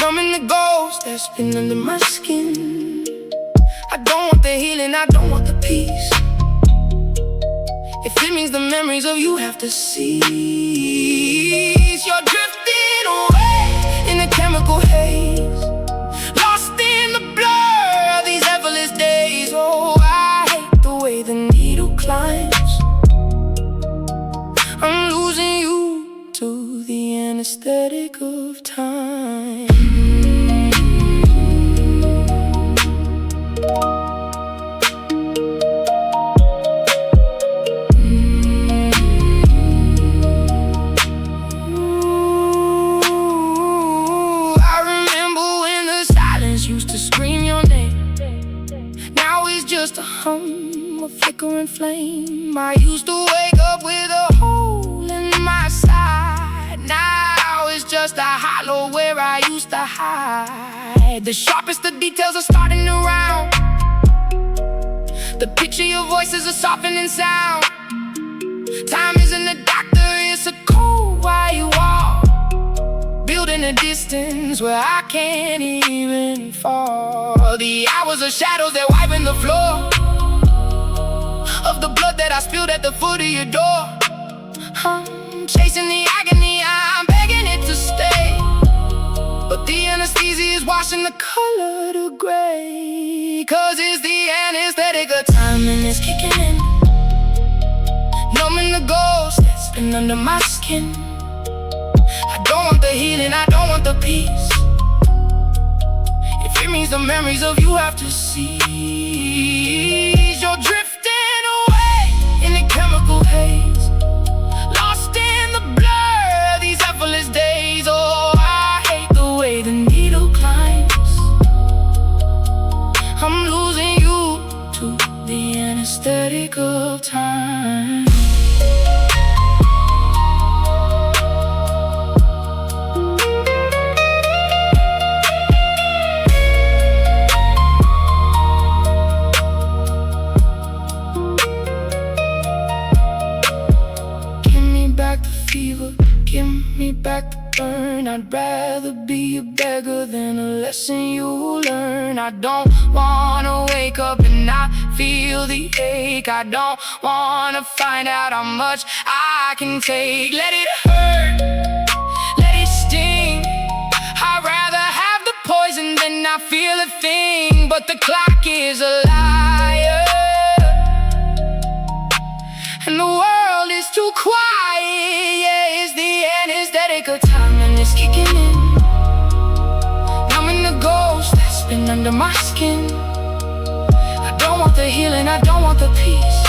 Speaker 2: numbing the ghost that's been under my skin. I don't want the healing, I don't want the peace. If it means the memories of you have to cease. You're drifting away in the chemical haze, lost in the blur of these effortless days. Oh, I hate the way the needle climbs. I'm losing you to the anesthetic of time. Just a hum, a flickering flame. I used to wake up with a hole in my side. Now it's just a hollow where I used to hide. The sharpest of details are starting to round. The pitch of your voice is a softening sound. Time isn't a doctor, it's a cold white wall, building a distance where I can't even fall. The hours of shadows, they're wiping the floor of the blood that I spilled at the foot of your door. I'm chasing the agony, I'm begging it to stay, but the anesthesia is washing the color to gray. 'Cause it's the anesthetic of time and it's kicking in, numbing the ghost that's been under my skin. I don't want the healing, I don't want the peace. If it means the memories of you have to cease. You're drifting away in the chemical haze, lost in the blur of these effortless days. Oh, I hate the way the needle climbs. I'm losing you to the anesthetic of time. Give me back the burn. I'd rather be a beggar than a lesson you learn. I don't wanna wake up and not feel the ache. I don't wanna find out how much I can take. Let it hurt, let it sting. I'd rather have the poison than not feel a thing. But the clock is a liar, and the world is too quiet. Yeah, it's the anesthetic of time and it's kicking in, numbing the ghost that's been under my skin. I don't want the healing, I don't want the peace.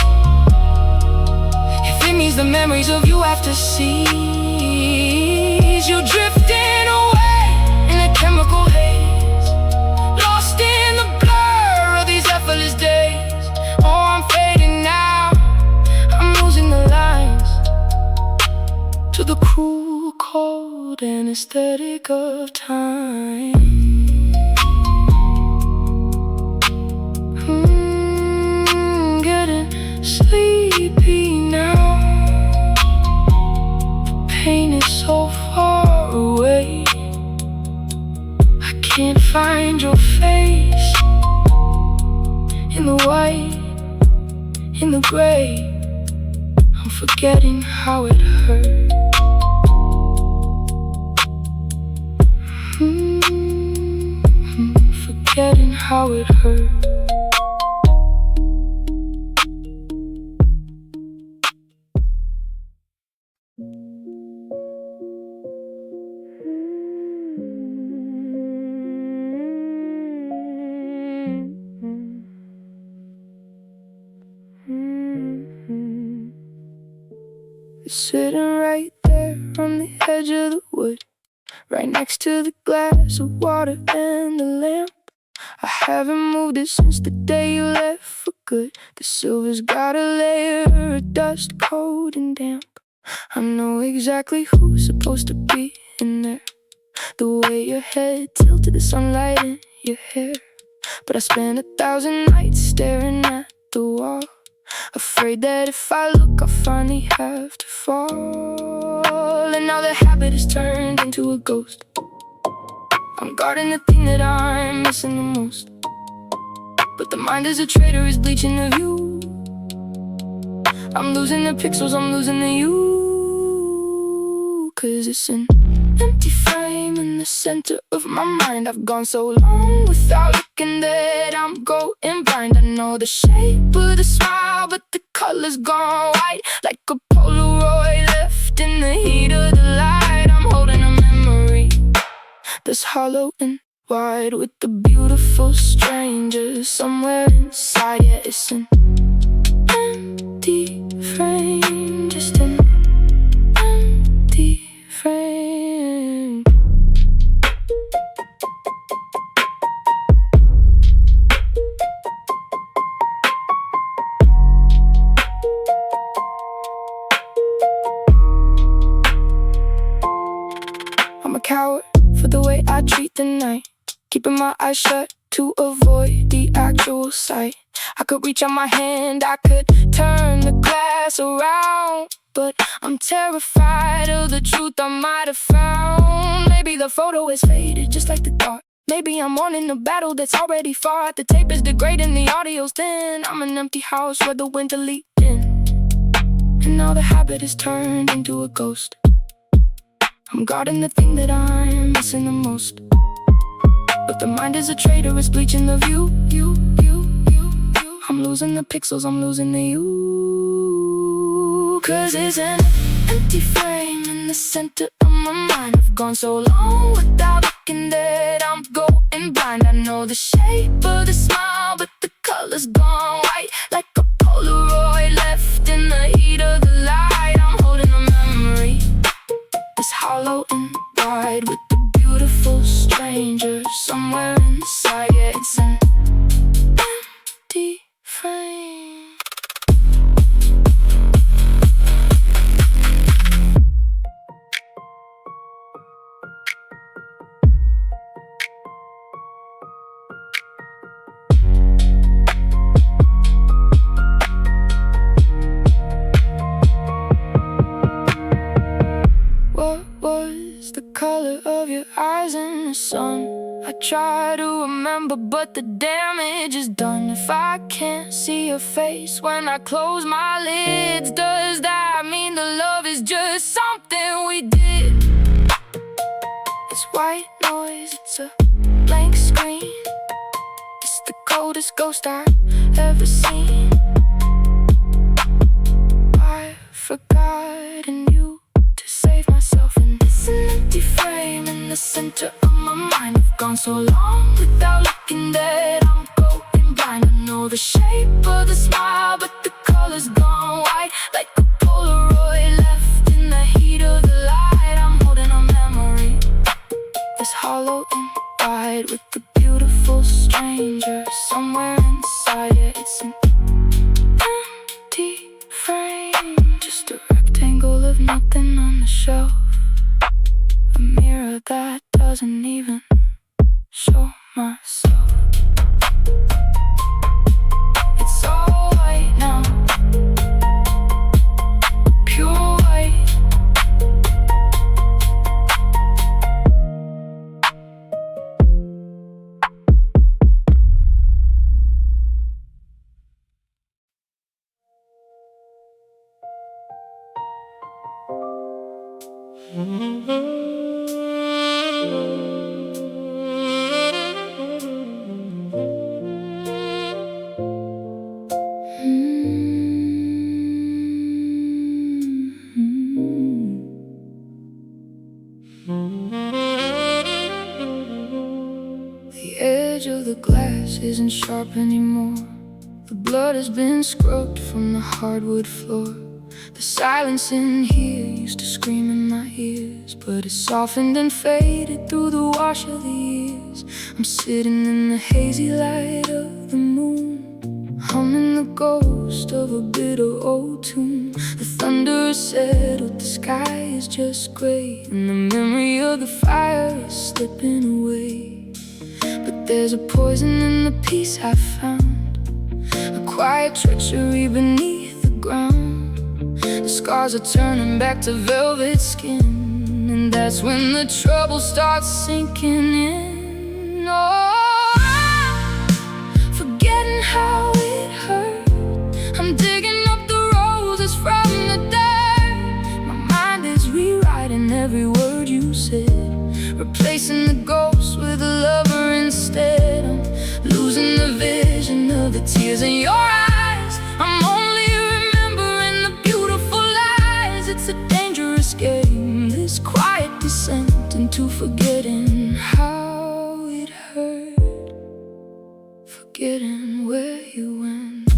Speaker 2: If it means the memories of you have to cease. You're drifting away in a chemical haze, lost in the blur of these effortless days. Oh, I'm fading now, I'm losing the lines to the cruel, cold anesthetic of time. Getting sleepy now. The pain is so far away. I can't find your face in the white, in the gray. I'm forgetting how it hurt. Forgetting how it hurt.
Speaker 1: is sitting right there on the edge of the wood, right next to the glass of water and the lamp. I haven't moved it since the day you left for good. The silver's got a layer of dust, cold and damp. I know exactly who's supposed to be in there, the way your head tilted, the sunlight in your hair. But I spent 1,000 nights staring at the wall, afraid that if I look I'll finally have to fall. And now the habit has turned into a ghost. I'm guarding the thing that I'm missing the most, but the mind is a traitor, is bleaching the view. I'm losing the pixels, I'm losing the you. 'Cause it's an empty frame in the center of my mind. I've gone so long without looking that I'm going blind. I know the shape of the smile, but the color's gone white, like a Polaroid left in the heat of the light. I'm holding a memory that's hollow and wide, with the beautiful stranger somewhere inside. Yeah, it's an empty frame, just an empty frame. I'm a coward for the way I treat the night, keeping my eyes shut to avoid the actual sight. I could reach out my hand, I could turn the glass around, but I'm terrified of the truth I might have found. Maybe the photo is faded, just like the thought. Maybe I'm winning a battle that's already fought. The tape is degrading, the audio's thin. I'm an empty house where the winter leaked in, and now the habit is turned into a ghost. I'm guarding the thing that I'm missing the most, but the mind is a traitor, it's bleaching the view. I'm losing the pixels, I'm losing the you. 'Cause it's an empty frame in the center of my mind. I've gone so long without looking that I'm going blind. I know the shape of the smile, but the color's gone white, like a Polaroid left in the heat of the light. I'm holding a memory that's hollow and wide, with the beautiful stranger somewhere inside. Yeah, it's an empty frame. What was the color of your eyes in the sun? I try to remember, but the damage is done. If I can't see your face when I close my lids, does that mean the love is just something we did? It's white noise, it's a blank screen. It's the coldest ghost I've ever seen. I've forgotten you to save myself, and it's an empty frame in the center of my mind. I've gone so long without looking that I'm going blind. I know the shape of the smile, but the color's gone white, like a Polaroid left in the heat of the light. I'm holding a memory that's hollow and wide, with the beautiful stranger somewhere inside. Yeah, it's an empty frame, just a rectangle of nothing on the shelf, a mirror that doesn't even show myself. It's all white now, pure white. The edge of the glass isn't sharp anymore. The blood has been scrubbed from the hardwood floor. The silence in here used to scream in my ears, but it softened and faded through the wash of the years. I'm sitting in the hazy light of the moon, humming the ghost of a bitter old tune. The thunder has settled, the sky is just gray, and the memory of the fire is slipping away. But there's a poison in the peace I found, a quiet treachery beneath the ground. The scars are turning back to velvet skin, and that's when the trouble starts sinking in. Oh, I'm forgetting how it hurt. I'm digging up the roses from the dirt. My mind is rewriting every word you said, replacing the ghost with a lover instead. I'm losing the vision of the tears in your eyes. I'm only remembering the beautiful lies. It's a dangerous game, this quiet descent into forgetting how it hurt, forgetting where you went.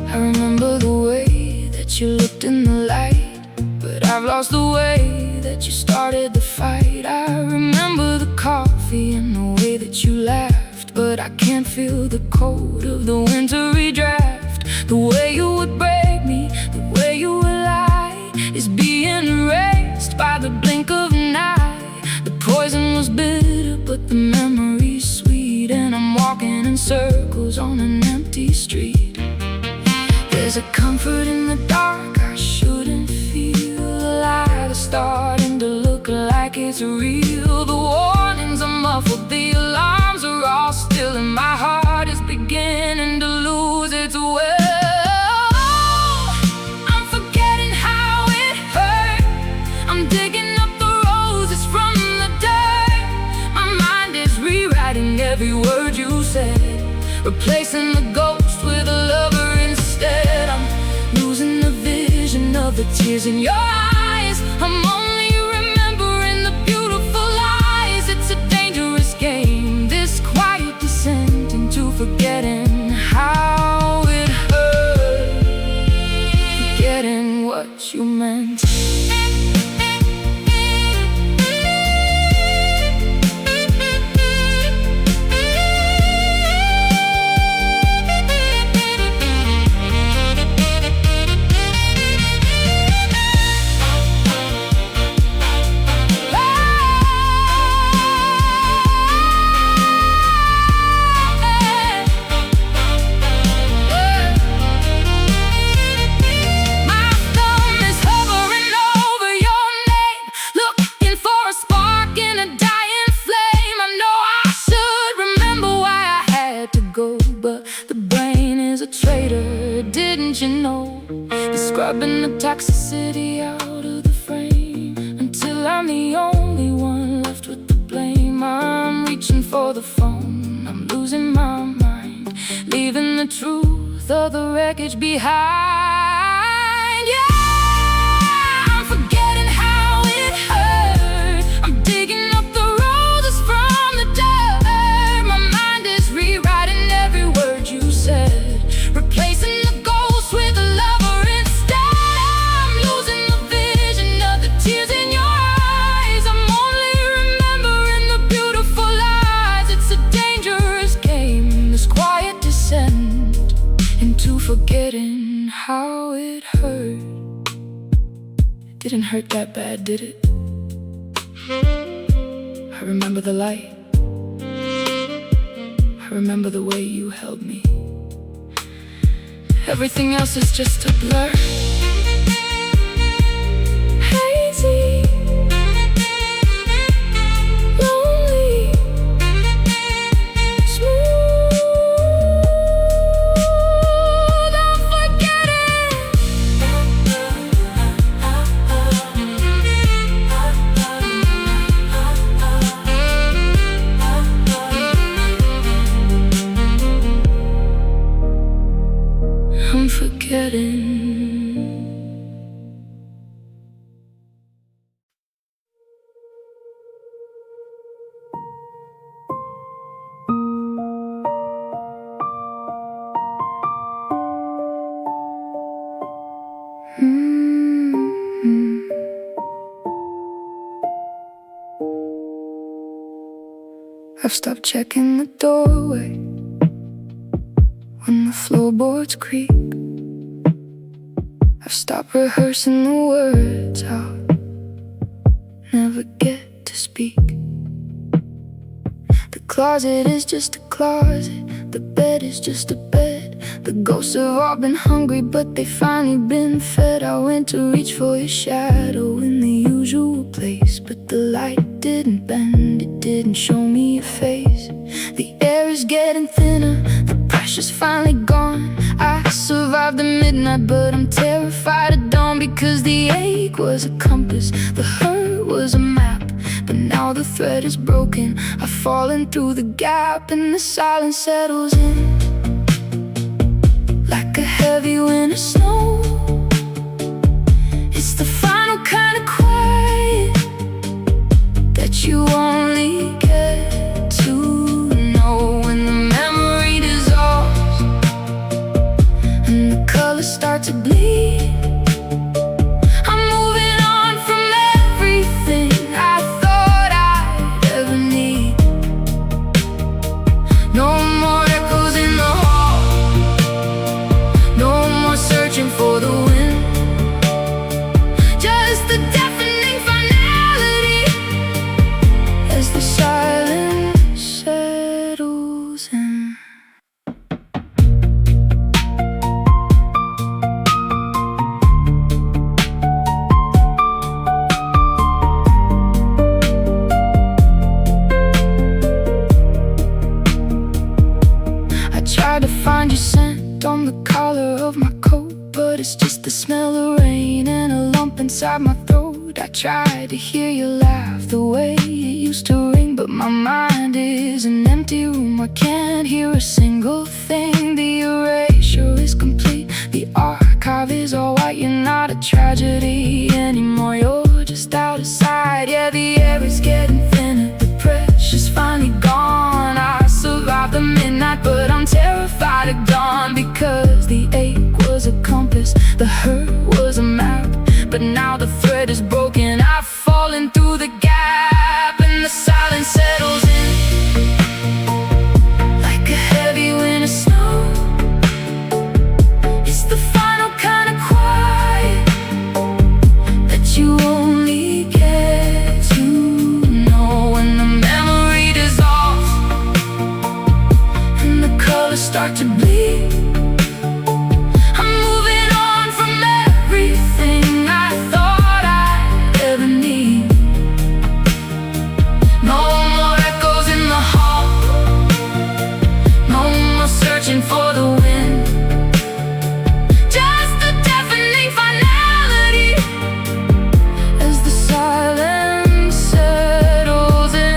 Speaker 1: I remember the way that you looked in the light, but I've lost the way that you started the fight. I remember the coffee and the way that you laughed, but I can't feel the cold of the wintry draft. The way you would break me, the way you would lie, is being erased by the blink of an eye. The poison was bitter, but the memory's sweet, and I'm walking in circles on an empty street. There's a comfort in the dark I shouldn't feel. The light is starting to look like it's real. The warnings are muffled, the alarms are all still, and my heart is beginning to lose its will. I'm forgetting how it hurt. I'm digging up the roses from the dirt. My mind is rewriting every word you said, replacing the ghost with a lover instead. I'm losing the vision of the tears in your eyes. I'm only remembering the beautiful lies. It's a dangerous game, this quiet descent into forgetting how it hurt, forgetting what you meant. Didn't you know? Scrubbing the toxicity out of the frame until I'm the only one left with the blame. I'm reaching for the phone, I'm losing my mind, leaving the truth of the wreckage behind. Yeah, I'm forgetting how it hurt. I'm digging up the roses from the dirt. My mind is rewriting every word you said, replacing forgetting how it hurt. Didn't hurt that bad, did it? I remember the light. I remember the way you held me. Everything else is just a blur. Hazy, lonely, smooth. I'm forgetting. I've stopped checking the doorway when the floorboards creak. I've stopped rehearsing the words I'll never get to speak. The closet is just a closet, the bed is just a bed. The ghosts have all been hungry, but they finally been fed. I went to reach for your shadow in the usual place, but the light didn't bend, it didn't show me your face. The air is getting thinner, the pressure's finally gone. I survived the midnight, but I'm terrified of dawn. Because the ache was a compass, the hurt was a map, but now the thread is broken. I've fallen through the gap, and the silence settles in like a heavy winter snow. It's the final kind of quiet that you only get to know when the memory dissolves and the colors start to bleed. I'm moving on from everything I thought I'd ever need. No more echoes in the hall, no more searching for the wind. Just the deafening finality as the silence settles in. I tried to find your scent on the collar of my coat, but it's just the smell of rain and a lump inside my throat. I tried to hear you laugh the way it used to ring, but my mind is an empty room. I can't hear a single thing. The erasure is complete, the archive is all white. You're not a tragedy anymore, you're just out of sight. Yeah, the air is getting thinner, the pressure's finally gone. I survived the midnight, but I'm terrified of dawn. Because the ache was a compass, the hurt was a map, but now the thread is broken. I've fallen through the gap, and the silence settles in like a heavy winter snow. It's the final kind of quiet that you only get to know when the memory dissolves and the colors start to bleed. I'm moving on from everything I thought I'd ever need. No more echoes in the hall, no more searching for the wind. Just the deafening finality as the silence settles in.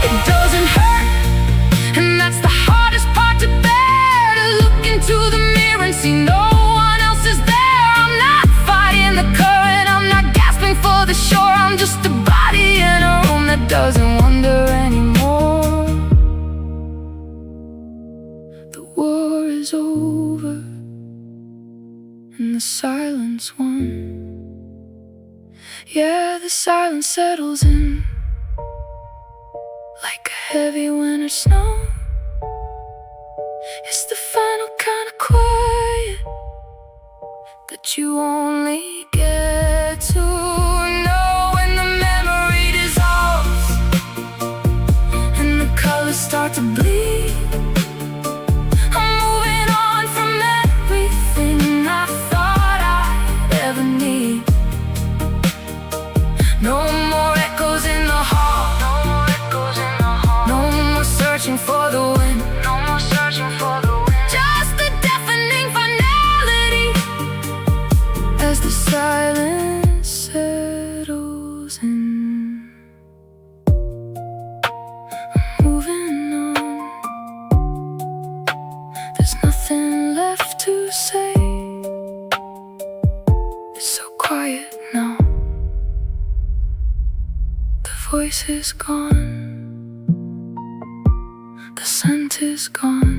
Speaker 1: It doesn't hurt, and that's the hardest part to bear. To look into the mirror and see no one else is there. I'm not fighting the current, I'm not gasping for the shore. I'm just a body in a room that doesn't wonder anymore. The war is over, and the silence won. Yeah, the silence settles in like a heavy winter snow. It's the final kind of quiet that you only get to know when the memory dissolves and the colors start to bleed. I'm moving on from everything I thought I'd ever need. No more echoes in the hall, no more echoes in the hall, no more searching for the wind, no more searching for the wind. Just the deafening finality as the silence settles in. I'm moving on, there's nothing left to say. It's so quiet now, the voice is gone. is gone.